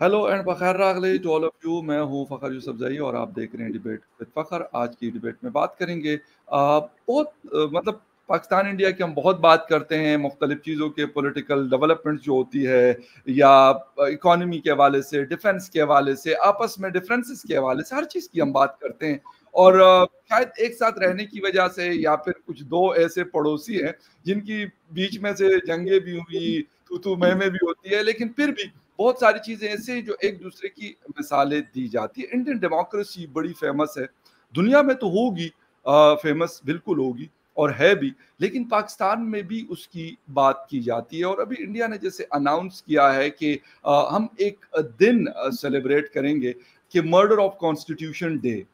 Hello and बखैर रागले to all of you. मैं हूं फ़खर यूसुफज़ई और आप देख रहे हैं डिबेट विद फ़खर। आज की डिबेट में बात करेंगे मतलब पाकिस्तान इंडिया की हम बहुत बात करते हैं मुख्तलिफ चीज़ों के, पॉलिटिकल डेवलपमेंट जो होती है या इकोनॉमी के हवाले से, डिफेंस के हवाले से, आपस में डिफरेंसेस के हवाले से, हर चीज़ की हम बात करते हैं। और शायद एक साथ रहने की वजह से या फिर कुछ दो ऐसे पड़ोसी हैं जिनकी बीच में से जंगें भी हुई, तू मैं भी होती है, लेकिन फिर भी बहुत सारी चीजें ऐसे जो एक दूसरे की मिसालें दी जाती है। इंडियन डेमोक्रेसी बड़ी फेमस है, दुनिया में तो होगी, फेमस बिल्कुल होगी और है भी, लेकिन पाकिस्तान में भी उसकी बात की जाती है। और अभी इंडिया ने जैसे अनाउंस किया है कि हम एक दिन सेलिब्रेट करेंगे कि मर्डर ऑफ कॉन्स्टिट्यूशन डे।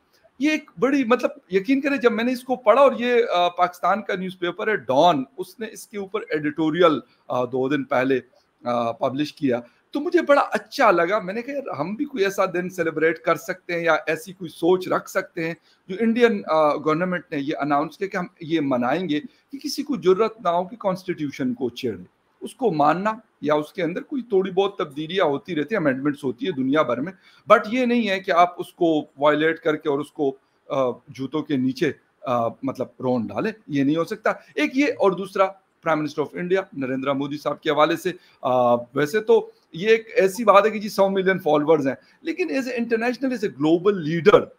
ये एक बड़ी मतलब यकीन करें जब मैंने इसको पढ़ा, और ये पाकिस्तान का न्यूज़पेपर है डॉन, उसने इसके ऊपर एडिटोरियल 2 दिन पहले पब्लिश किया, तो मुझे बड़ा अच्छा लगा। मैंने कहा यार हम भी कोई ऐसा दिन सेलिब्रेट कर सकते हैं या ऐसी कोई सोच रख सकते हैं जो इंडियन गवर्नमेंट ने ये अनाउंस किया कि हम ये मनाएंगे कि किसी को जरूरत ना हो कि कॉन्स्टिट्यूशन को छेड़े, उसको मानना या उसके अंदर कोई थोड़ी बहुत तब्दीलियां होती रहती है, अमेंडमेंट्स होती है दुनिया भर में, बट ये नहीं है कि आप उसको वायलेट करके और उसको जूतों के नीचे मतलब रौंद डाले, ये नहीं हो सकता। एक ये, और दूसरा prime minister of India Narendra Modi साहब के हवाले से वैसे तो ये एक ऐसी बात है कि जी 100 मिलियन फॉलोअर्स हैं, लेकिन as a international, as a global leader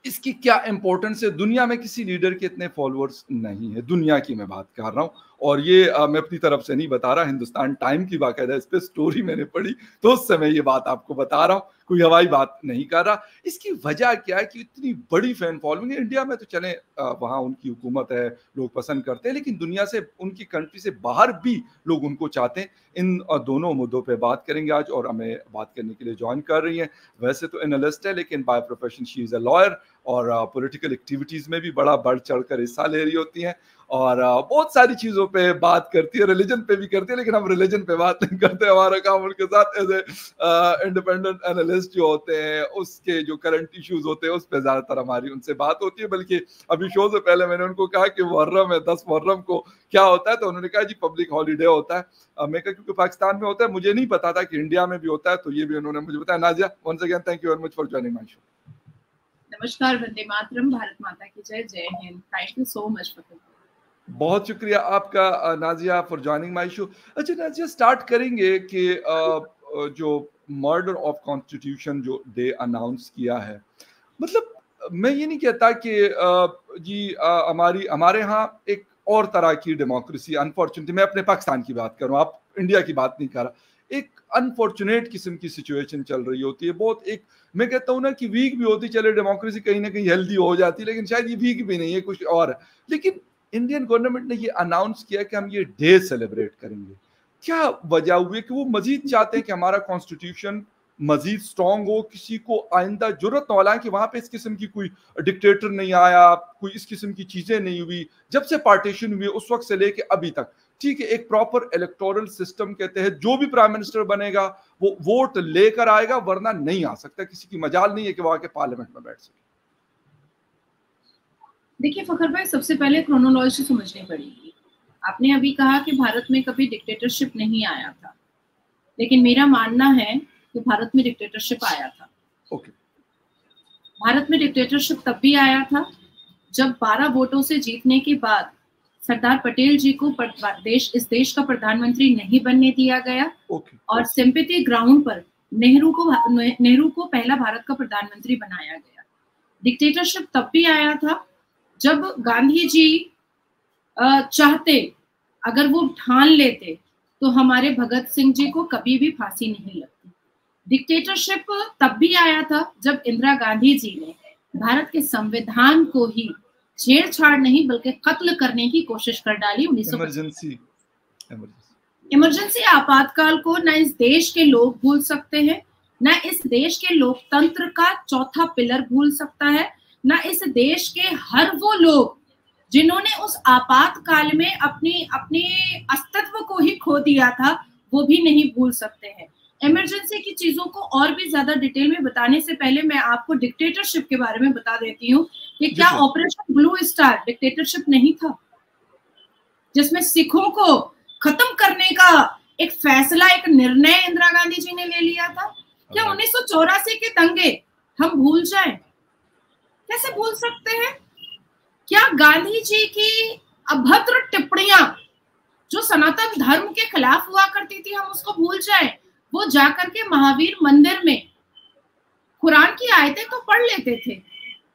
इसकी क्या इंपॉर्टेंस है। दुनिया में किसी लीडर के इतने फॉलोअर्स नहीं है, दुनिया की मैं बात कर रहा हूं। और ये मैं अपनी तरफ से नहीं बता रहा, हिंदुस्तान टाइम की बाकायदा इस पे स्टोरी मैंने पढ़ी, तो उस समय ये बात आपको बता रहा हूं, कोई हवाई बात नहीं कर रहा। इसकी वजह क्या है कि इतनी बड़ी फैन फॉलोइंग है। इंडिया में तो चले वहां उनकी हुकूमत है, लोग पसंद करते हैं, लेकिन दुनिया से, उनकी कंट्री से बाहर भी लोग उनको चाहते हैं। इन दोनों मुद्दों पे बात करेंगे आज, और हमें बात करने के लिए ज्वाइन कर रही हैं, वैसे तो एनालिस्ट है लेकिन by profession she is a lawyer, और पॉलिटिकल एक्टिविटीज में भी बड़ा बढ़ चढ़ कर हिस्सा ले रही होती हैं, और बहुत सारी चीजों पे बात करती है, रिलीजन पे भी करती है, लेकिन हम रिलीजन पे बात नहीं करते। हमारा काम उनके साथ एज ए इंडिपेंडेंट एनालिस्ट जो होते हैं, उसके जो करंट इश्यूज होते हैं उस पर ज्यादातर हमारी उनसे बात होती है। बल्कि अभी शो से पहले मैंने उनको कहा कि मुहर्रम है, 10 मुहर्रम को क्या होता है, तो उन्होंने कहा जी पब्लिक हॉलीडे होता है। मैं कहा क्योंकि पाकिस्तान में होता है, मुझे नहीं पता था कि इंडिया में भी होता है, तो ये भी उन्होंने मुझे बताया। Nazia, once again thank you very much for joining my show. नमस्कार, वंदे मातरम, भारत माता की जय, जय Hind. Thank you so much for, बहुत शुक्रिया आपका Nazia for joining my show. अच्छा नाजिया, स्टार्ट करेंगे कि जो मर्डर ऑफ कॉन्स्टिट्यूशन जो डे अनाउंस किया है, मतलब मैं ये नहीं कहता कि जी हमारे यहाँ एक और तरह की डेमोक्रेसी, अनफॉर्चुनेटली मैं अपने पाकिस्तान की बात कर रहा हूँ, आप इंडिया की बात नहीं कर रहा, एक अनफॉर्चुनेट किस्म की सिचुएशन चल रही होती है, बहुत एक, मैं कहता हूँ ना कि वीक भी होती, चले डेमोक्रेसी कहीं ना कहीं हेल्दी हो जाती, लेकिन शायद ये वीक भी नहीं है, कुछ और है। लेकिन इंडियन गवर्नमेंट ने ये अनाउंस किया कि हम ये डे सेलिब्रेट करेंगे। क्या वजह हुई कि वो मजीद चाहते हैं कि हमारा कॉन्स्टिट्यूशन मजीद स्ट्रांग हो, किसी को आइंदा जरूरत न हो, हालांकि वहां पे इस किस्म की कोई डिक्टेटर नहीं आया, कोई इस किस्म की चीजें नहीं हुई जब से पार्टीशन हुई उस वक्त से लेके अभी तक। ठीक है, एक प्रॉपर इलेक्टोरल सिस्टम के तहत जो भी प्राइम मिनिस्टर बनेगा वो वोट लेकर आएगा, वरना नहीं आ सकता, किसी की मजाल नहीं है कि वो आके पार्लियामेंट में बैठ सके। देखिए फखर भाई, सबसे पहले क्रोनोलॉजी समझनी पड़ेगी। आपने अभी कहा कि भारत में कभी डिक्टेटरशिप नहीं आया था, लेकिन मेरा मानना है कि भारत में डिक्टेटरशिप आया था। ओके। भारत में डिक्टेटरशिप तब भी आया था जब 12 वोटों से जीतने के बाद सरदार पटेल जी को इस देश का प्रधानमंत्री नहीं बनने दिया गया। और सिंपैथी ग्राउंड पर नेहरू को पहला भारत का प्रधानमंत्री बनाया गया। डिक्टेटरशिप तब भी आया था जब गांधी जी चाहते, अगर वो ठान लेते, तो हमारे भगत सिंह जी को कभी भी फांसी नहीं लगती। डिक्टेटरशिप तब भी आया था जब इंदिरा गांधी जी ने भारत के संविधान को ही छेड़छाड़ नहीं बल्कि कत्ल करने की कोशिश कर डाली। 1950 इमरजेंसी आपातकाल को ना इस देश के लोग भूल सकते हैं, ना इस देश के लोकतंत्र का चौथा पिलर भूल सकता है, ना इस देश के हर वो लोग जिन्होंने उस आपातकाल में अपने अस्तित्व को ही खो दिया था, वो भी नहीं भूल सकते हैं। इमरजेंसी की चीजों को और भी ज्यादा डिटेल में बताने से पहले मैं आपको डिक्टेटरशिप के बारे में बता देती हूँ कि क्या ऑपरेशन ब्लू स्टार डिक्टेटरशिप नहीं था, जिसमें सिखों को खत्म करने का एक फैसला, एक निर्णय इंदिरा गांधी जी ने ले लिया था। क्या 1984 के दंगे हम भूल जाएं? कैसे भूल सकते हैं? क्या गांधी जी की अभद्र टिप्पणियां जो सनातन धर्म के खिलाफ हुआ करती थी, हम उसको भूल जाएं? वो जाकर के महावीर मंदिर में कुरान की आयतें तो पढ़ लेते थे,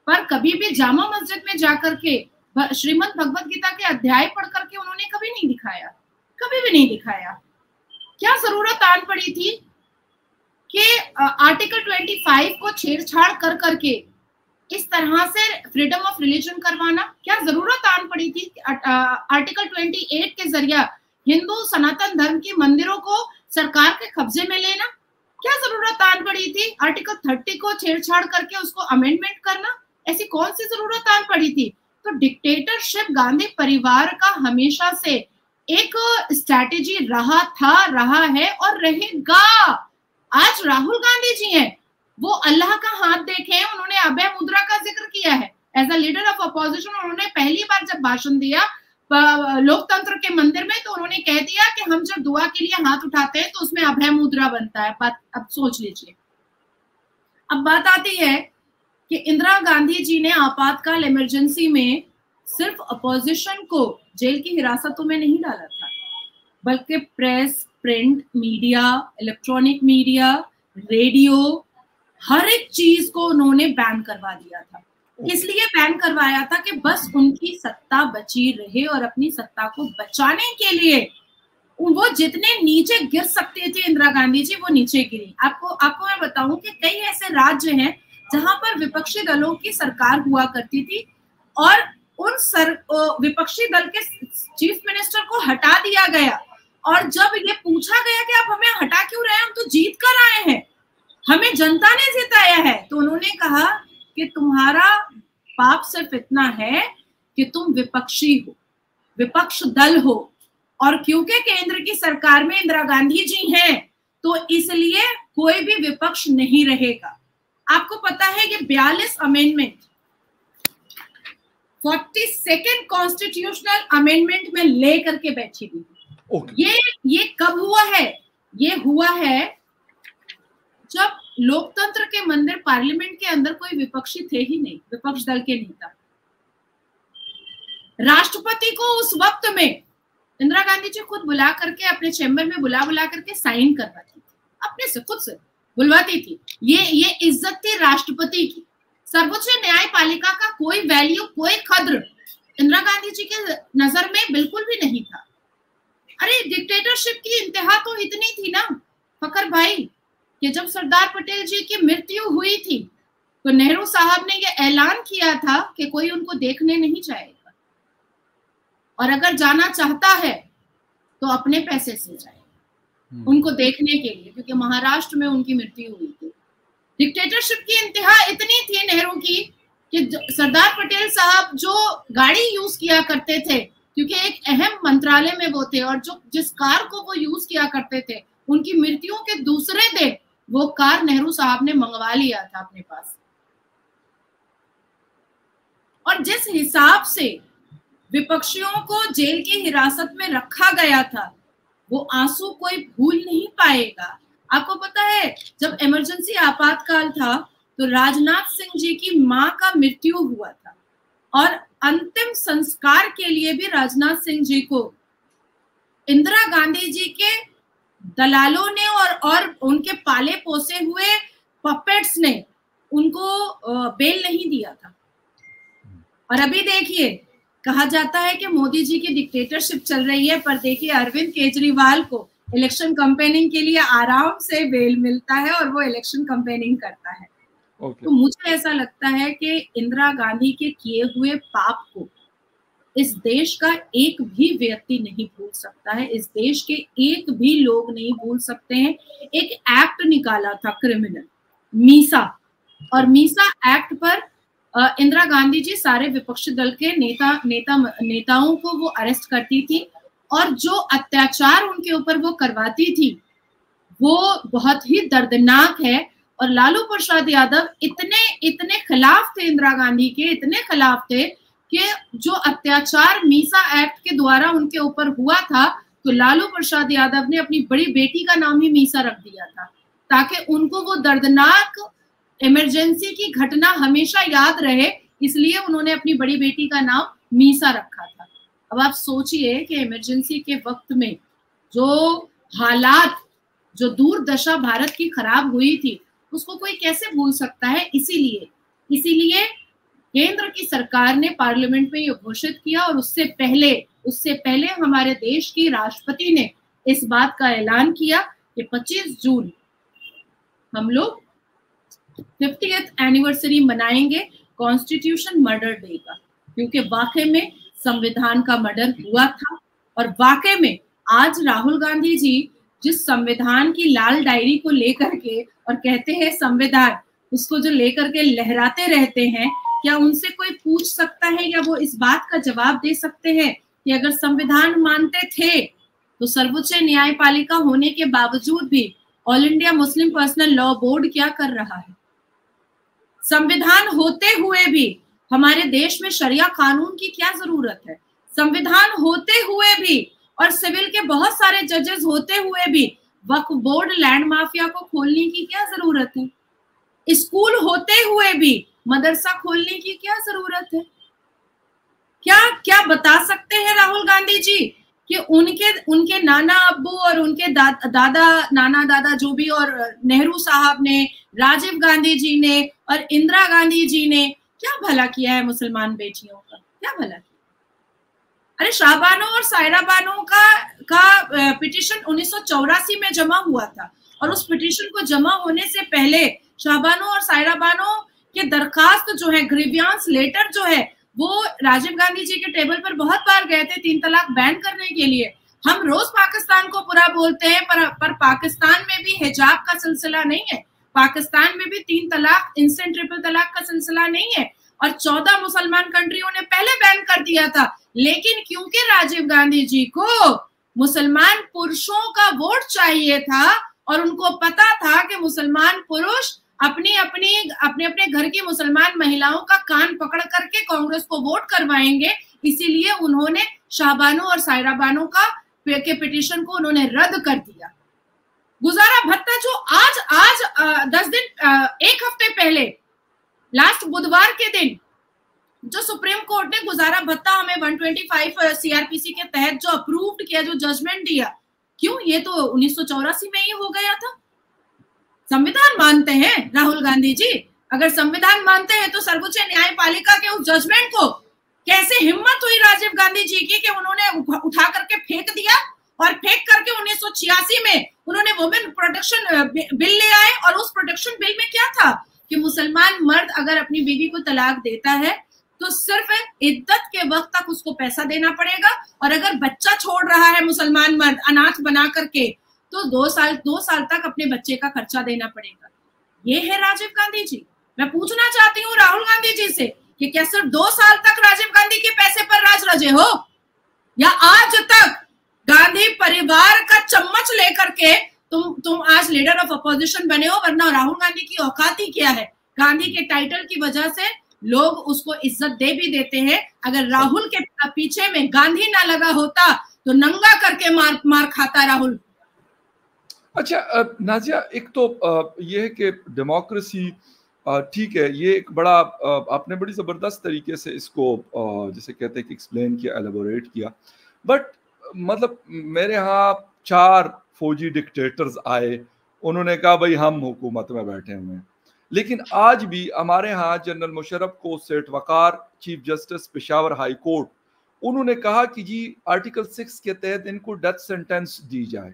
पर कभी भी जामा मस्जिद में जाकर के श्रीमद् भगवत गीता के अध्याय पढ़ करके उन्होंने कभी नहीं दिखाया, कभी भी नहीं दिखाया। क्या जरूरत आन पड़ी थी कि आर्टिकल 25 को छेड़छाड़ कर करके इस तरह से फ्रीडम ऑफ रिलीजन करवाना? क्या जरूरत आन पड़ी थी आर्टिकल 28 के जरिए हिंदू सनातन धर्म के मंदिरों को सरकार के कब्जे में लेना? क्या जरूरत आन पड़ी थी आर्टिकल 30 को छेड़छाड़ करके उसको अमेंडमेंट करना? ऐसी कौन सी जरूरत आन पड़ी थी? तो डिक्टेटरशिप गांधी परिवार का हमेशा से एक स्ट्रैटेजी रहा था, रहा है और रहेगा। आज राहुल गांधी जी हैं, वो अल्लाह का हाथ देखे, उन्होंने अभय मुद्रा का जिक्र किया है as a leader of opposition. उन्होंने पहली बार जब भाषण दिया लोकतंत्र के मंदिर में, तो उन्होंने कह दिया कि हम जब दुआ के लिए हाथ उठाते हैं तो उसमें अभय मुद्रा बनता है। बात अब सोच लीजिए। अब बात आती है कि इंदिरा गांधी जी ने आपातकाल इमरजेंसी में सिर्फ अपोजिशन को जेल की हिरासतों में नहीं डाला था, बल्कि press, print media, electronic media, radio, हर एक चीज को उन्होंने बैन करवा दिया था। इसलिए बैन करवाया था कि बस उनकी सत्ता बची रहे और अपनी सत्ता को बचाने के लिए वो जितने नीचे गिर सकते थे इंदिरा गांधी जी, वो नीचे गिरी। आपको मैं बताऊं कि कई ऐसे राज्य हैं जहां पर विपक्षी दलों की सरकार हुआ करती थी और उन विपक्षी दल के चीफ मिनिस्टर को हटा दिया गया, और जब ये पूछा गया कि आप हमें हटा क्यों रहे हैं, हम तो जीत कर आए हैं, हमें जनता ने जिताया है, तो उन्होंने कहा कि तुम्हारा पाप सिर्फ इतना है कि तुम विपक्षी हो, विपक्ष दल हो, और क्योंकि केंद्र की सरकार में इंदिरा गांधी जी हैं तो इसलिए कोई भी विपक्ष नहीं रहेगा। आपको पता है ये 42 अमेंडमेंट 42nd कॉन्स्टिट्यूशनल अमेंडमेंट में ले करके बैठी हुई। ये कब हुआ है? ये हुआ है जब लोकतंत्र के मंदिर पार्लियामेंट के अंदर कोई विपक्षी थे ही नहीं, विपक्ष दल के नेता। राष्ट्रपति को उस वक्त में इंदिरा गांधी जी खुद बुला करके अपने चैम्बर में बुला करके साइन करवाती थी, अपने से खुद से बुलवाती थी। ये इज्जत थी राष्ट्रपति की। सर्वोच्च न्यायपालिका का कोई वैल्यू, कोई कद्र इंदिरा गांधी जी के नजर में बिल्कुल भी नहीं था। अरे डिक्टेटरशिप की इंतहा तो इतनी थी ना फकर भाई, कि जब सरदार पटेल जी की मृत्यु हुई थी तो नेहरू साहब ने यह ऐलान किया था कि कोई उनको देखने नहीं जाएगा, और अगर जाना चाहता है तो अपने पैसे से जाए उनको देखने के लिए, क्योंकि महाराष्ट्र में उनकी मृत्यु हुई थी। डिक्टेटरशिप की इंतहा इतनी थी नेहरू की कि सरदार पटेल साहब जो गाड़ी यूज किया करते थे, क्योंकि एक अहम मंत्रालय में वो थे, और जो जिस कार को वो यूज किया करते थे, उनकी मृत्यु के दूसरे दिन वो कार नेहरू साहब ने मंगवा लिया था अपने पास। और जिस हिसाब से विपक्षियों को जेल की हिरासत में रखा गया था, वो आंसू कोई भूल नहीं पाएगा। आपको पता है जब इमरजेंसी आपातकाल था तो राजनाथ सिंह जी की मां का मृत्यु हुआ था, और अंतिम संस्कार के लिए भी राजनाथ सिंह जी को इंदिरा गांधी जी के दलालों ने और उनके पाले पोसे हुए पपेट्स ने उनको बेल नहीं दिया था। और अभी देखिए, कहा जाता है कि मोदी जी की डिक्टेटरशिप चल रही है, पर देखिए अरविंद केजरीवाल को इलेक्शन कैंपेनिंग के लिए आराम से बेल मिलता है और वो इलेक्शन कैंपेनिंग करता है। तो मुझे ऐसा लगता है कि इंदिरा गांधी के किए हुए पाप को इस देश का एक भी व्यक्ति नहीं भूल सकता है, इस देश के एक भी लोग नहीं भूल सकते हैं। एक एक्ट निकाला था क्रिमिनल, मीसा, और मीसा एक्ट पर इंदिरा गांधी जी सारे विपक्षी दल के नेताओं को वो अरेस्ट करती थी, और जो अत्याचार उनके ऊपर वो करवाती थी वो बहुत ही दर्दनाक है। और लालू प्रसाद यादव इतने खिलाफ थे इंदिरा गांधी के, इतने खिलाफ थे कि जो अत्याचार मीसा एक्ट के द्वारा उनके ऊपर हुआ था, तो लालू प्रसाद यादव ने अपनी बड़ी बेटी का नाम ही मीसा रख दिया था, ताकि उनको वो दर्दनाक इमरजेंसी की घटना हमेशा याद रहे, इसलिए उन्होंने अपनी बड़ी बेटी का नाम मीसा रखा था। अब आप सोचिए कि इमरजेंसी के वक्त में जो हालात, जो दुर्दशा भारत की खराब हुई थी, उसको कोई कैसे भूल सकता है। इसीलिए केंद्र की सरकार ने पार्लियामेंट में ये घोषित किया, और उससे पहले हमारे देश की राष्ट्रपति ने इस बात का ऐलान किया कि 25 जून हम लोग 50th एनिवर्सरी मनाएंगे कॉन्स्टिट्यूशन मर्डर डे का, क्योंकि वाकई में संविधान का मर्डर हुआ था। और वाकई में आज राहुल गांधी जी जिस संविधान की लाल डायरी को लेकर के और कहते हैं संविधान, उसको जो लेकर के लहराते रहते हैं, क्या उनसे कोई पूछ सकता है या वो इस बात का जवाब दे सकते हैं कि अगर संविधान मानते थे तो सर्वोच्च न्यायपालिका होने के बावजूद भी all India Muslim personal law board क्या कर रहा है? संविधान होते हुए भी हमारे देश में शरिया कानून की क्या जरूरत है? संविधान होते हुए भी और सिविल के बहुत सारे जजेस होते हुए भी वक्फ बोर्ड लैंड माफिया को खोलने की क्या जरूरत है? स्कूल होते हुए भी मदरसा खोलने की क्या जरूरत है? क्या बता सकते हैं राहुल गांधी जी कि उनके नाना अब्बू और उनके नाना दादा जो भी, और नेहरू साहब ने, राजीव गांधी जी ने और इंदिरा गांधी जी ने क्या भला किया है मुसलमान बेटियों का? क्या भला किया? अरे शाहबानो और सायरा बानो का पिटीशन 1984 में जमा हुआ था, और उस पिटीशन को जमा होने से पहले शाहबानो और सायरा बानो के दरखास्त जो है, ग्रीवियांस लेटर जो है, वो राजीव गांधी जी के टेबल पर बहुत बार गए थे 3 तलाक बैन करने के लिए। हम रोज पाकिस्तान को बुरा बोलते हैं, पर पाकिस्तान में भी हिजाब का सिलसिला नहीं है, पाकिस्तान में भी 3 तलाक, इंस्टेंट ट्रिपल तलाक का सिलसिला नहीं है, और 14 मुसलमान कंट्रियों ने पहले बैन कर दिया था। लेकिन क्योंकि राजीव गांधी जी को मुसलमान पुरुषों का वोट चाहिए था, और उनको पता था कि मुसलमान पुरुष अपने घर की मुसलमान महिलाओं का कान पकड़ करके कांग्रेस को वोट करवाएंगे, इसीलिए उन्होंने शाहबानो और सायरा बानो के पिटीशन को उन्होंने रद्द कर दिया। गुजारा भत्ता जो आज 10 दिन, 1 हफ्ते पहले, लास्ट बुधवार के दिन जो सुप्रीम कोर्ट ने गुजारा भत्ता हमें 125 सीआरपीसी के तहत जो अप्रूव्ड किया, जो जजमेंट दिया, क्यों? ये तो 1984 में ही हो गया था। संविधान मानते हैं राहुल गांधी जी? अगर संविधान मानते हैं तो सर्वोच्च न्यायपालिका के उस जजमेंट को कैसे हिम्मत हुई राजीव गांधी जी की कि उन्होंने उठा करके फेंक दिया, और फेंक करके 1986 में उन्होंने वुमेन प्रोटेक्शन बिल ले आए। और उस प्रोटेक्शन बिल में क्या था कि मुसलमान मर्द अगर अपनी बीवी को तलाक देता है तो सिर्फ इद्दत के वक्त तक उसको पैसा देना पड़ेगा, और अगर बच्चा छोड़ रहा है मुसलमान मर्द अनाथ बना करके, तो 2 साल तक अपने बच्चे का खर्चा देना पड़ेगा। ये है राजीव गांधी जी। मैं पूछना चाहती हूँ राहुल गांधी जी से कि क्या सिर्फ 2 साल तक राजीव गांधी के पैसे पर राज रजे हो, या आज तक गांधी परिवार का चम्मच लेकर के तुम आज लीडर ऑफ अपोजिशन बने हो? वरना राहुल गांधी की औकात ही क्या है? गांधी के टाइटल की वजह से लोग उसको इज्जत दे भी देते हैं। अगर राहुल के पीछे में गांधी ना लगा होता तो नंगा करके मार खाता राहुल। अच्छा नाजिया, एक तो ये है कि डेमोक्रेसी ठीक है, ये एक बड़ा आपने बड़ी ज़बरदस्त तरीके से इसको जैसे कहते हैं कि एक्सप्लेन किया, एलेबोरेट किया, बट मतलब मेरे यहाँ 4 फौजी डिक्टेटर्स आए, उन्होंने कहा भाई हम हुकूमत में बैठे हुए हैं, लेकिन आज भी हमारे यहाँ जनरल मुशर्रफ को Seth Waqar, chief justice Peshawar high court, उन्होंने कहा कि जी आर्टिकल 6 के तहत इनको डेथ सेंटेंस दी जाए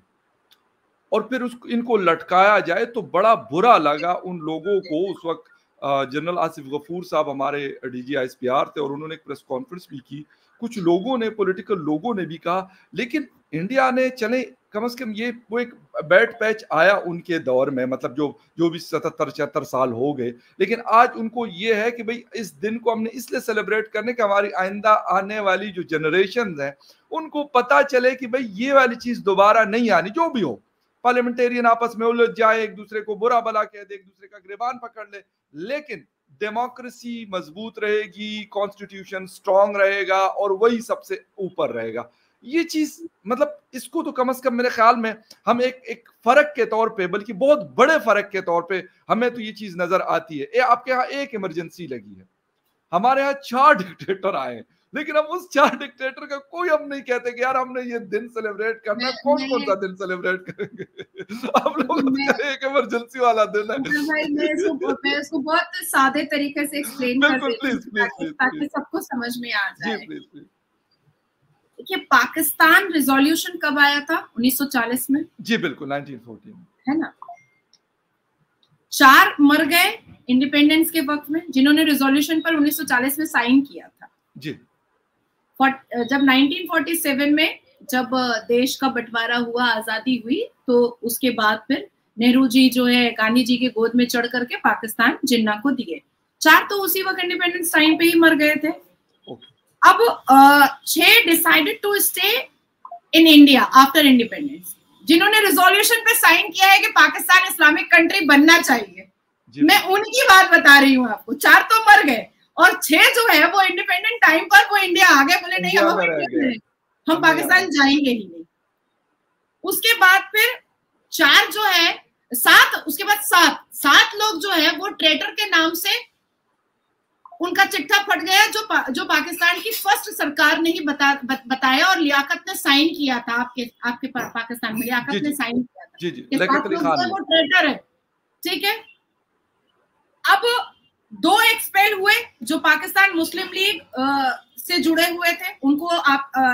और फिर इनको लटकाया जाए। तो बड़ा बुरा लगा उन लोगों को। उस वक्त जनरल आसिफ गफूर साहब हमारे डीजी ISPR थे और उन्होंने एक प्रेस कॉन्फ्रेंस भी की। कुछ लोगों ने, पॉलिटिकल लोगों ने भी कहा, लेकिन इंडिया ने चले कम से कम ये वो एक बैड पैच आया उनके दौर में, मतलब जो भी 77-76 साल हो गए, लेकिन आज उनको ये है कि भाई इस दिन को हमने इसलिए सेलिब्रेट करने कि हमारी आइंदा आने वाली जो जनरेशन है उनको पता चले कि भाई ये वाली चीज दोबारा नहीं आनी। जो भी हो, पार्लियामेंटेरियन आपस में उलझ जाए, एक दूसरे को बुरा भला कह दे, एक दूसरे का गिरबान पकड़ ले, लेकिन डेमोक्रेसी मजबूत रहेगी, कॉन्स्टिट्यूशन स्ट्रांग रहेगा और वही सबसे ऊपर रहेगा। ये चीज मतलब इसको तो कम से कम मेरे ख्याल में हम एक फर्क के तौर पे, बल्कि बहुत बड़े फर्क के तौर पे हमें तो ये चीज नजर आती है। आपके यहाँ एक इमरजेंसी लगी है, हमारे यहाँ 4 डिक्टेटर आए, लेकिन हम उस 4 डिक्टेटर का कोई हम नहीं कहते कि यार हमने ये दिन सेलिब्रेट करना है। कौन कौन सा दिन सेलिब्रेट करेंगे? हम लोग तो एक इमरजेंसी वाला दिन है। भाई मैं इसको बहुत सादे तरीके से एक्सप्लेन कर देती हूं ताकि सबको समझ में आ जाए। जी प्लीज प्लीज। देखिए, पाकिस्तान रिजोल्यूशन कब आया था? 1940 में। जी बिल्कुल, 1914 है ना। 4 मर गए इंडिपेंडेंस के वक्त में जिन्होंने रिजोल्यूशन पर 1940 में साइन किया था। जी। जब 1947 में जब देश का बंटवारा हुआ, आजादी हुई, तो उसके बाद फिर नेहरू जी जो है गांधी जी के गोद में चढ़ करके पाकिस्तान जिन्ना को दिए। 4 तो उसी वक्त इंडिपेंडेंस टाइम पे ही मर गए थे। अब 6 decided to stay in India after independence, जिन्होंने रिजोल्यूशन पे साइन किया है कि पाकिस्तान इस्लामिक कंट्री बनना चाहिए। मैं उनकी बात बता रही हूँ आपको। 4 तो मर गए और 6 जो है वो इंडिपेंडेंट टाइम पर वो इंडिया आ गए, बोले नहीं हम पाकिस्तान जाएंगे ही नहीं। उसके बाद फिर 4 जो है 7, उसके बाद 7 लोग जो है वो ट्रेटर के नाम से उनका चिट्ठा फट गया, जो पाकिस्तान की फर्स्ट सरकार ने ही बताया और लियाकत ने साइन किया था। आपके पाकिस्तान में लियाकत ने साइन किया था। जी, वो ट्रेटर है, ठीक है। अब 2 एक्सपेल हुए जो पाकिस्तान मुस्लिम लीग से जुड़े हुए थे, उनको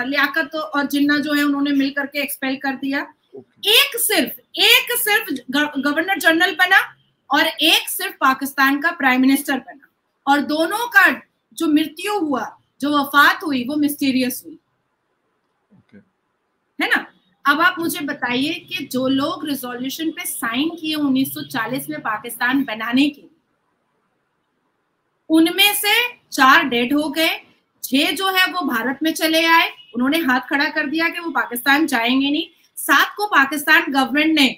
लियाकत और जिन्ना जो है उन्होंने मिलकर के एक्सपेल कर दिया। एक सिर्फ गवर्नर जनरल बना और एक सिर्फ पाकिस्तान का प्राइम मिनिस्टर बना, और दोनों का जो मृत्यु हुआ, जो वफात हुई, वो मिस्टीरियस हुई। है ना। अब आप मुझे बताइए कि जो लोग रिजोल्यूशन पे साइन किए 1940 में पाकिस्तान बनाने की, उनमें से 4 डेड हो गए, 6 जो है वो भारत में चले आए, उन्होंने हाथ खड़ा कर दिया कि वो पाकिस्तान जाएंगे नहीं। 7 को पाकिस्तान गवर्नमेंट ने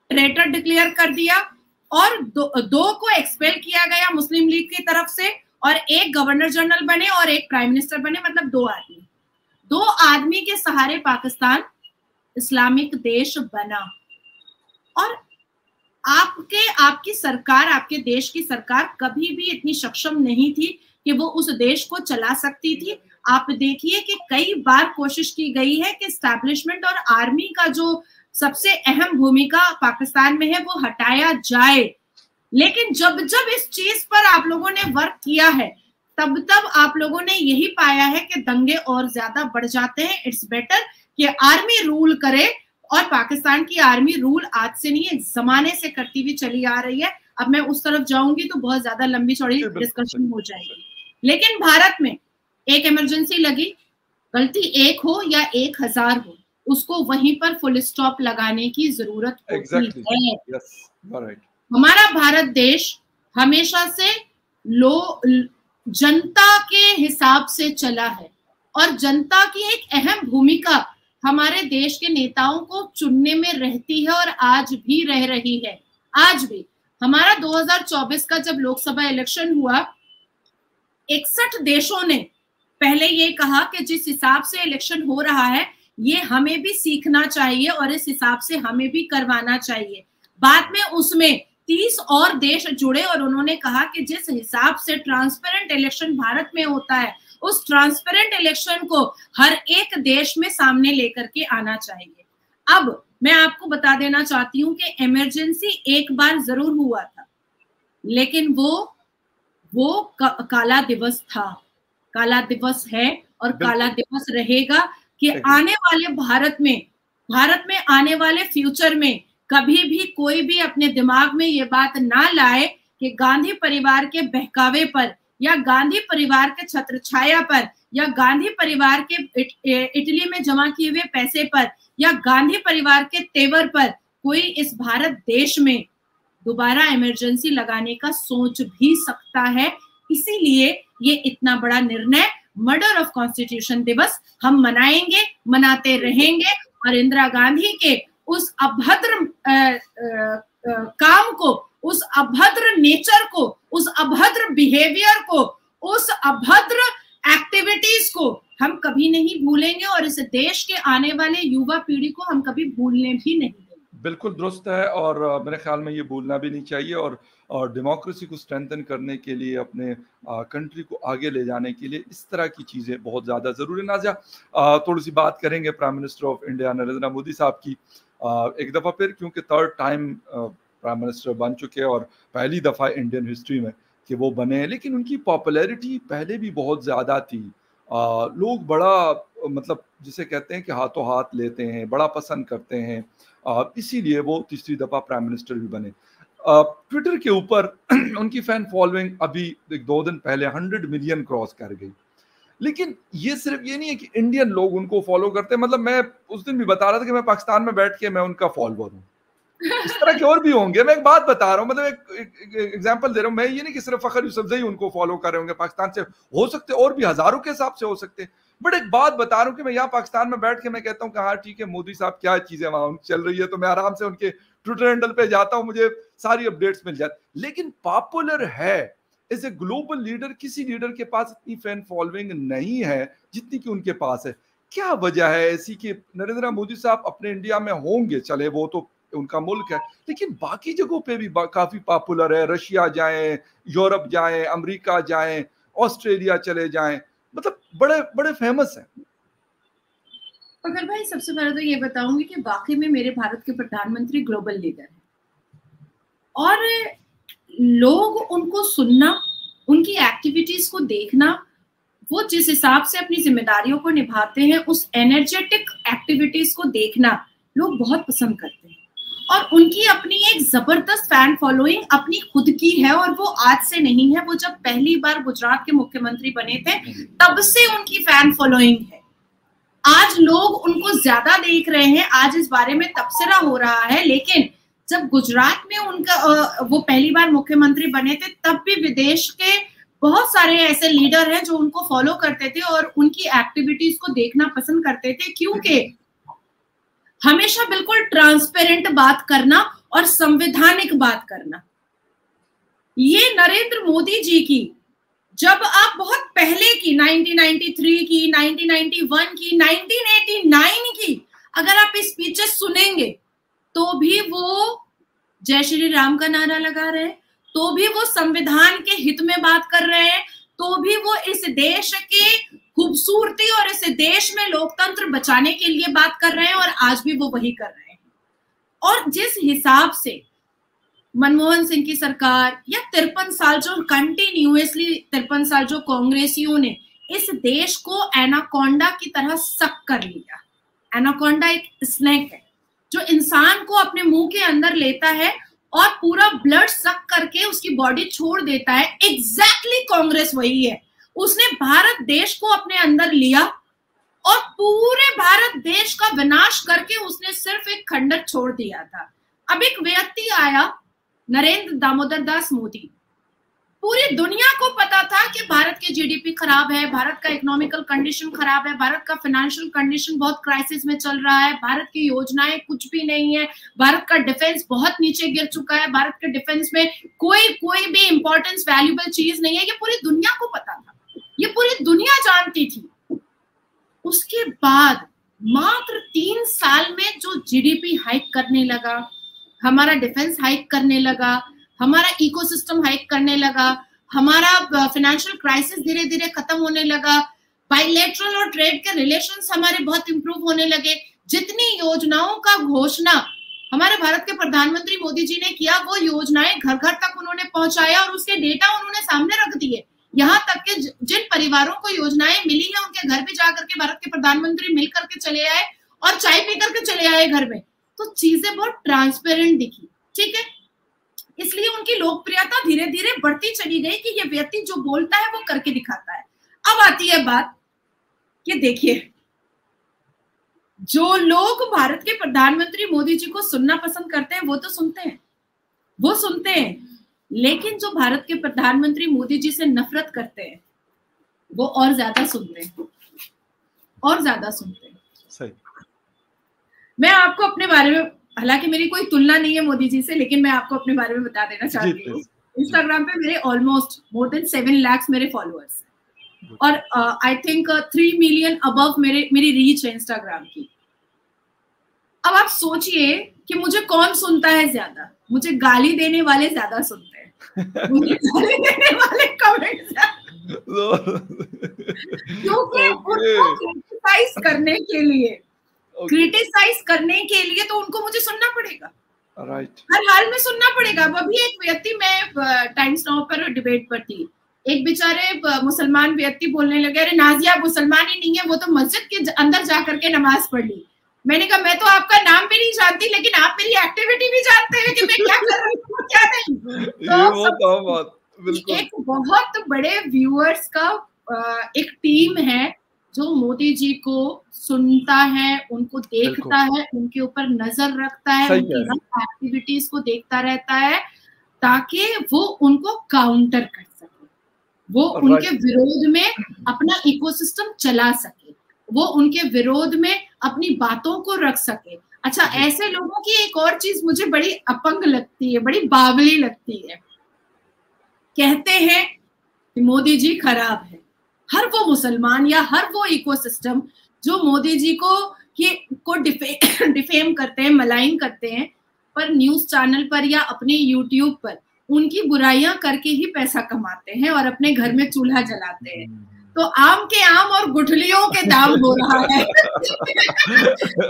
ट्रेटर डिक्लेयर कर दिया और 2 को एक्सपेल किया गया मुस्लिम लीग की तरफ से, और एक गवर्नर जनरल बने और एक प्राइम मिनिस्टर बने, मतलब 2 आदमी के सहारे पाकिस्तान इस्लामिक देश बना। और आपकी सरकार, आपके देश की सरकार कभी भी इतनी सक्षम नहीं थी कि वो उस देश को चला सकती थी। आप देखिए कि कई बार कोशिश की गई है कि एस्टैब्लिशमेंट और आर्मी का जो सबसे अहम भूमिका पाकिस्तान में है वो हटाया जाए, लेकिन जब इस चीज पर आप लोगों ने वर्क किया है, तब आप लोगों ने यही पाया है कि दंगे और ज्यादा बढ़ जाते हैं। इट्स बेटर कि आर्मी रूल करे, और पाकिस्तान की आर्मी रूल आज से नहीं है, जमाने से करती हुई चली आ रही है। अब मैं उस तरफ जाऊंगी तो बहुत ज्यादा लंबी चौड़ी डिस्कशन हो जाएगी। लेकिन भारत में एक इमरजेंसी लगी, गलती 1 हो या 1000 हो, उसको वहीं पर फुल स्टॉप लगाने की जरूरत होती है। yes, हमारा भारत देश हमेशा से जनता के हिसाब से चला है, और जनता की एक अहम भूमिका हमारे देश के नेताओं को चुनने में रहती है, और आज भी रह रही है। आज भी हमारा 2024 का जब लोकसभा इलेक्शन हुआ, 61 देशों ने पहले ये कहा कि जिस हिसाब से इलेक्शन हो रहा है ये हमें भी सीखना चाहिए और इस हिसाब से हमें भी करवाना चाहिए। बाद में उसमें 30 और देश जुड़े और उन्होंने कहा कि जिस हिसाब से ट्रांसपेरेंट इलेक्शन भारत में होता है, उस ट्रांसपेरेंट इलेक्शन को हर एक देश में सामने लेकर के आना चाहिए। अब मैं आपको बता देना चाहती हूँ कि इमरजेंसी एक बार जरूर हुआ था, लेकिन वो काला दिवस था, काला दिवस है और काला दिवस रहेगा कि आने वाले भारत में आने वाले फ्यूचर में कभी भी कोई भी अपने दिमाग में ये बात ना लाए कि गांधी परिवार के बहकावे पर या गांधी परिवार के छत्र छाया पर या गांधी परिवार के इटली में जमा किए हुए पैसे पर या गांधी परिवार के तेवर पर कोई इस भारत देश में दोबारा इमरजेंसी लगाने का सोच भी सकता है। इसीलिए ये इतना बड़ा निर्णय मर्डर ऑफ कॉन्स्टिट्यूशन दिवस हम मनाएंगे, मनाते रहेंगे, और इंदिरा गांधी के उस अभद्र काम को, उस अभद्र नेचर को, उस अभद्र बिहेवियर को, उस अभद्र एक्टिविटीज को हम कभी नहीं भूलेंगे और इस देश के आने वाले युवा पीढ़ी को हम कभी भूलने भी नहीं देंगे। बिल्कुल दुरुस्त है, और मेरे ख्याल में ये भूलना भी नहीं चाहिए। और डेमोक्रेसी को स्ट्रेंथन करने के लिए, अपने कंट्री को आगे ले जाने के लिए इस तरह की चीज़ें बहुत ज़्यादा ज़रूरी। नाज़िया, थोड़ी सी बात करेंगे prime minister of India Narendra Modi साहब की। एक दफ़ा फिर, क्योंकि थर्ड टाइम प्राइम मिनिस्टर बन चुके हैं और पहली दफ़ा इंडियन हिस्ट्री में कि वो बने हैं, लेकिन उनकी पॉपुलैरिटी पहले भी बहुत ज़्यादा थी। लोग बड़ा, मतलब जिसे कहते हैं कि हाथों हाथ लेते हैं, बड़ा पसंद करते हैं, इसीलिए वो तीसरी दफ़ा प्राइम मिनिस्टर भी बने। ट्विटर के ऊपर उनकी फैन फॉलोइंग अभी 2 दिन पहले 100 मिलियन क्रॉस कर गई। लेकिन ये सिर्फ ये नहीं है कि इंडियन लोग उनको फॉलो करते हैं। मतलब मैं उस दिन भी बता रहा था कि मैं पाकिस्तान में बैठ के मैं उनका फॉलोअर हूँ, इस तरह के और भी होंगे। मैं एक बात बता रहा हूँ, मतलब एक एग्जांपल दे रहा हूँ। मैं ये नहीं कि सिर्फ फखर यूसुफजई उनको फॉलो कर रहे होंगे, पाकिस्तान से हो सकते और भी हजारों के हिसाब से हो सकते। बट एक बात बता रहा हूँ कि मैं यहाँ पाकिस्तान में बैठ के मैं कहता हूँ कि हाँ ठीक है, मोदी साहब क्या चीजें वहां चल रही है, तो मैं आराम से उनके ट्विटर हैंडल पे जाता हूँ, मुझे सारी अपडेट्स मिल जाती। लेकिन पॉपुलर है एज ए ग्लोबल लीडर, किसी लीडर के पास इतनी फैन फॉलोइंग नहीं है जितनी कि उनके पास है। क्या वजह है ऐसी कि नरेंद्र मोदी साहब अपने इंडिया में होंगे, चले वो तो उनका मुल्क है, लेकिन बाकी जगहों पे भी काफी पॉपुलर है। रशिया जाएं, यूरोप जाएं, अमेरिका जाएं, ऑस्ट्रेलिया चले जाएं, मतलब बड़े बड़े फेमस हैं। अगर भाई, सबसे पहले तो ये बताऊंगी कि वाकई में मेरे भारत के प्रधानमंत्री ग्लोबल लीडर हैं और लोग उनको सुनना, उनकी एक्टिविटीज को देखना, वो जिस हिसाब से अपनी जिम्मेदारियों को निभाते हैं, उस एनर्जेटिक एक्टिविटीज को देखना लोग बहुत पसंद करते हैं। और उनकी अपनी एक जबरदस्त फैन फॉलोइंग अपनी खुद की है, और वो आज से नहीं है। वो जब पहली बार गुजरात के मुख्यमंत्री बने थे तब से उनकी फैन फॉलोइंग है। आज लोग उनको ज्यादा देख रहे हैं, आज इस बारे में तबसरा हो रहा है, लेकिन जब गुजरात में उनका वो पहली बार मुख्यमंत्री बने थे तब भी विदेश के बहुत सारे ऐसे लीडर हैं जो उनको फॉलो करते थे और उनकी एक्टिविटीज को देखना पसंद करते थे, क्योंकि हमेशा बिल्कुल ट्रांसपेरेंट बात करना और संवैधानिक बात करना। ये नरेंद्र मोदी जी की, जब आप बहुत पहले की 1993 की, 1991 की, 1989 की अगर आप स्पीचेस सुनेंगे तो भी वो जय श्री राम का नारा लगा रहे हैं, तो भी वो संविधान के हित में बात कर रहे हैं, तो भी वो इस देश के खूबसूरती और इस देश में लोकतंत्र बचाने के लिए बात कर रहे हैं, और आज भी वो वही कर रहे हैं। और जिस हिसाब से मनमोहन सिंह की सरकार या 53 साल जो कंटिन्यूअसली 53 साल जो कांग्रेसियों ने इस देश को एनाकोंडा की तरह सक कर लिया। एनाकोंडा एक स्नेक है जो इंसान को अपने मुंह के अंदर लेता है और पूरा ब्लड सक करके उसकी बॉडी छोड़ देता है। एग्जैक्टली कांग्रेस वही है। उसने भारत देश को अपने अंदर लिया और पूरे भारत देश का विनाश करके उसने सिर्फ एक खंडर छोड़ दिया था। अब एक व्यक्ति आया, नरेंद्र दामोदर दास मोदी। पूरी दुनिया को पता था कि भारत के जीडीपी खराब है, भारत का इकोनॉमिकल कंडीशन खराब है, भारत का फाइनेंशियल कंडीशन बहुत क्राइसिस में चल रहा है, भारत की योजनाएं कुछ भी नहीं है, भारत का डिफेंस बहुत नीचे गिर चुका है, भारत के डिफेंस में कोई भी इंपॉर्टेंस वैल्यूबल चीज नहीं है। ये पूरी दुनिया को पता था, ये पूरी दुनिया जानती थी। उसके बाद मात्र 3 साल में जो जीडीपी हाइक करने लगा, हमारा डिफेंस हाइक करने लगा, हमारा इकोसिस्टम हाइक करने लगा, हमारा फाइनेंशियल क्राइसिस धीरे धीरे खत्म होने लगा, बायलैटरल और ट्रेड के रिलेशंस हमारे बहुत इंप्रूव होने लगे। जितनी योजनाओं का घोषणा हमारे भारत के प्रधानमंत्री मोदी जी ने किया, वो योजनाएं घर घर तक उन्होंने पहुंचाया और उसके डेटा उन्होंने सामने रख दिए। यहाँ तक कि जिन परिवारों को योजनाएं मिली है उनके घर भी जाकर के भारत के प्रधानमंत्री मिल करके चले आए और चाय पी करके चले आए घर में। तो चीजें बहुत ट्रांसपेरेंट दिखी, ठीक है। इसलिए उनकी लोकप्रियता धीरे धीरे बढ़ती चली गई कि ये व्यक्ति जो बोलता है वो करके दिखाता है। अब आती है बात कि देखिए, जो लोग भारत के प्रधानमंत्री मोदी जी को सुनना पसंद करते हैं वो तो सुनते हैं, लेकिन जो भारत के प्रधानमंत्री मोदी जी से नफरत करते हैं वो और ज्यादा सुनते हैं। सही। मैं आपको अपने बारे में, हालांकि मेरी कोई तुलना नहीं है मोदी जी से, लेकिन मैं आपको अपने बारे में बता देना चाहती हूँ। इंस्टाग्राम पे मेरे ऑलमोस्ट मोर देन 7 लाख मेरे फॉलोअर्स हैं। और आई थिंक 3 मिलियन अबव मेरी रीच है इंस्टाग्राम की। अब आप सोचिए कि मुझे कौन सुनता है ज्यादा? मुझे गाली देने वाले ज्यादा सुनते हैं। मुझे गाली देने वाले कमेंट क्योंकि उनको क्रिटिसाइज करने के लिए तो उनको मुझे सुनना पड़ेगा। हर हाल में सुनना पड़ेगा। अभी एक व्यक्ति, मैं टाइम्स नाउ पर डिबेट पर थी, एक बेचारे मुसलमान व्यक्ति बोलने लगे, अरे नाजिया मुसलमान ही नहीं है, वो तो मस्जिद के अंदर जा करके नमाज पढ़ ली। मैंने कहा मैं तो आपका नाम भी नहीं जानती, लेकिन आप मेरी एक्टिविटी भी जानते हैं कि मैं क्या कर रही हूँ क्या नहीं। तो एक बहुत बड़े व्यूअर्स का एक टीम है जो मोदी जी को सुनता है, उनको देखता है, उनके ऊपर नजर रखता है, उनकी हर एक्टिविटीज को देखता रहता है, ताकि वो उनको काउंटर कर सके, वो उनके विरोध में अपना इकोसिस्टम चला सके, वो उनके विरोध में अपनी बातों को रख सके। अच्छा, ऐसे लोगों की एक और चीज मुझे बड़ी अपंग लगती है, बड़ी बावली लगती है। कहते हैं कि मोदी जी खराब है। हर वो मुसलमान या हर वो इकोसिस्टम जो मोदी जी को डिफेम करते हैं, मलाइन करते हैं, पर न्यूज चैनल पर या अपने यूट्यूब पर उनकी बुराइयां करके ही पैसा कमाते हैं और अपने घर में चूल्हा जलाते हैं। तो आम के आम और गुठलियों के दाम हो रहा है।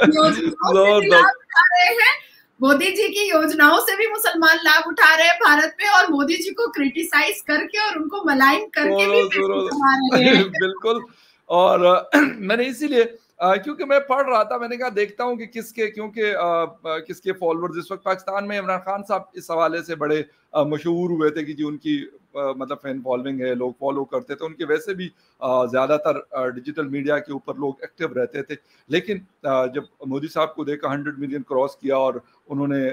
योजनाओं से लाभ उठा रहे हैं, मोदी जी की योजनाओं से भी मुसलमान लाभ उठा रहे हैं भारत में, और मोदी जी को क्रिटिसाइज करके और उनको मलाइन करके भी पैसे कमा रहे हैं। बिल्कुल। और मैंने इसीलिए क्योंकि मैं पढ़ रहा था, मैंने कहा देखता हूँ कि किसके फॉलोअर्स इस वक्त पाकिस्तान में। इमरान खान साहब इस हवाले से बड़े मशहूर हुए थे कि जी उनकी मतलब फैन फॉलोइंग है, लोग फॉलो करते थे उनके। वैसे भी ज्यादातर डिजिटल मीडिया के ऊपर लोग एक्टिव रहते थे, लेकिन जब मोदी साहब को देखा 100 मिलियन क्रॉस किया, और उन्होंने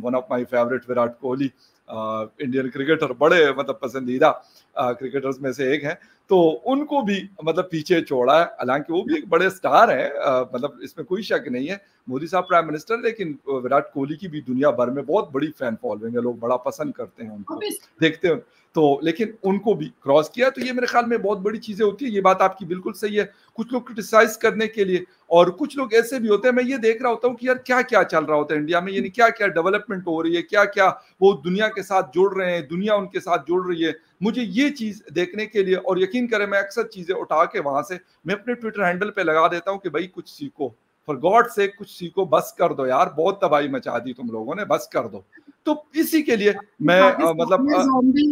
one of my favourite Virat Kohli, Indian cricketer, बड़े मतलब पसंदीदा क्रिकेटर्स में से एक हैं, तो उनको भी मतलब पीछे छोड़ा है। हालांकि वो भी एक बड़े स्टार हैं, मतलब इसमें कोई शक नहीं है, मोदी साहब प्राइम मिनिस्टर, लेकिन विराट कोहली की भी दुनिया भर में बहुत बड़ी फैन फॉलोइंग है, लोग बड़ा पसंद करते हैं उनको, देखते हैं। तो लेकिन उनको भी क्रॉस किया, तो ये मेरे ख्याल में बहुत बड़ी चीजें होती है। ये बात आपकी बिल्कुल सही है। कुछ लोग क्रिटिसाइज करने के लिए, और कुछ लोग ऐसे भी होते हैं, मैं ये देख रहा होता हूँ कि यार क्या क्या चल रहा होता है इंडिया में, यानी क्या क्या डेवलपमेंट हो रही है, क्या क्या वो दुनिया के साथ जुड़ रहे हैं, दुनिया उनके साथ जुड़ रही है। मुझे ये चीज देखने के लिए, और यकीन करें मैं अक्सर चीजें उठा के वहां से मैं अपने ट्विटर हैंडल पे लगा देता हूँ कि भाई कुछ सीखो, फॉर गॉड से कुछ सीखो, बस कर दो यार, बहुत तबाही मचा दी तुम लोगों ने, बस कर दो। तो इसी के लिए मैं मतलब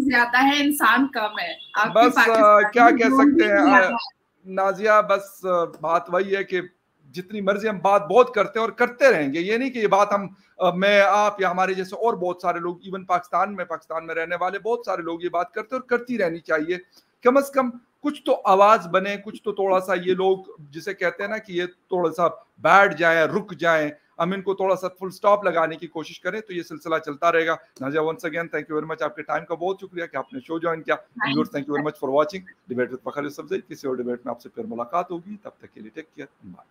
ज्यादा है, इंसान कम है। बस क्या कह सकते हैं नाजिया, बस बात वही है कि जितनी मर्जी हम बात बहुत करते हैं और करते रहेंगे। ये नहीं कि ये बात हम मैं आप या हमारे जैसे और बहुत सारे लोग, इवन पाकिस्तान में रहने वाले बहुत सारे लोग ये बात करते हैं, और करती रहनी चाहिए। कम से कम कुछ तो आवाज बने, कुछ तो थोड़ा सा ये लोग जिसे कहते हैं ना कि ये थोड़ा सा बैठ जाए, रुक जाए, हम इनको थोड़ा सा फुल स्टॉप लगाने की कोशिश करें, तो ये सिलसिला चलता रहेगा। Nazia, once again thank you very much, आपके टाइम का बहुत शुक्रिया कि आपने शो ज्वाइन किया। Viewers, thank you very much for watching debate with Fakhar Yousafzai. किसी और डिबेट में आपसे फिर मुलाकात होगी, तब तक के लिए टेक केयर, बाय।